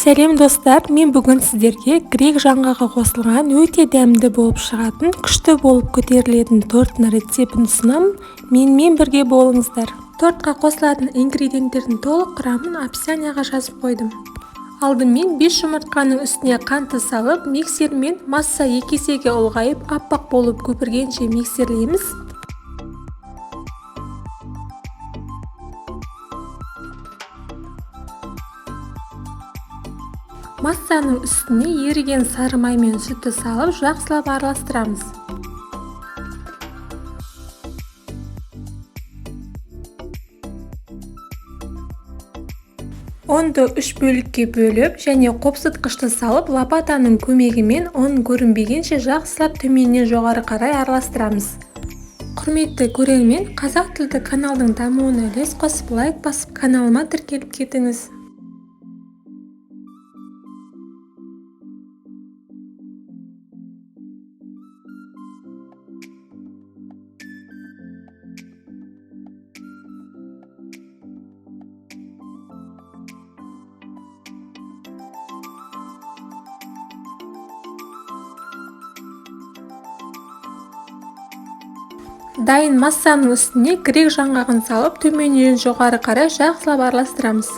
Сәлем достар, мен бүгін сіздерге грек жаңғағы қосылған өте дәмді болып шығатын, күшті болып көтерілетін торттың рецептін ұсынамын. Менімен бірге болыңыздар. Тортқа қосылатын ингредиенттердің толық құрамын описанияға жазып қойдым. Алдымен 5 жұмыртқаның үстіне қантты салып, миксермен масса 2 есеге ұлғайып, аппақ болып көпіргенше миксерлейміз. Массаның үстіне еріген сары май мен сүтті салып, жақсылап араластырамыз. Ұнды 3 бөлікке бөліп және қопсытқышты салып, лопатаның көмегімен ұн көрінбегенше жақсылап төменнен жоғары қарай араластырамыз. Құрметті көрермен, қазақ тілді каналдың дамуына үлес қосып, лайк басып, каналыма тіркеліп кетіңіз. Дайын массаның үстіне грек жаңғағын салып, төменнен жоғары қарай жақсылап араластырамыз.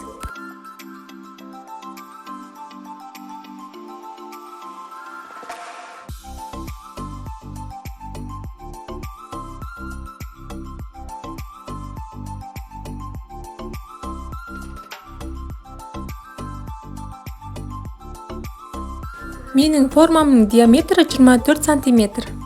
Менің формамның диаметрі 24 см.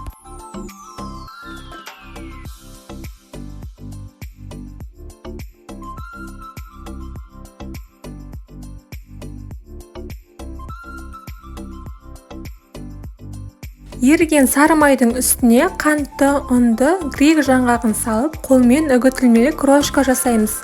Еріген сары майдың үстіне қантты, ұнды, грек жаңғағын салып, қолмен үгітілмелі крошка жасаймыз.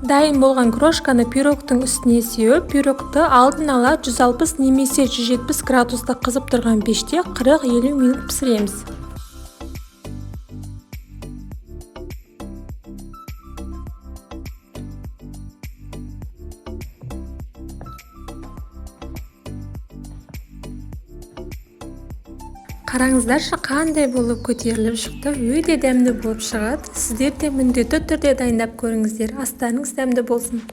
Дайын болған крошканы пирогтың үстіне сеуіп, пирогты алдын ала 160 немесе 170 градуста қызып тұрған пеште 40-50 минут пісіреміз. Қараңыздаршы, қандай болып көтеріліп шықты, өте дәмді болып шығады. Сіздер де міндетті түрде дайындап көріңіздер. Астарыңыз дәмді болсын.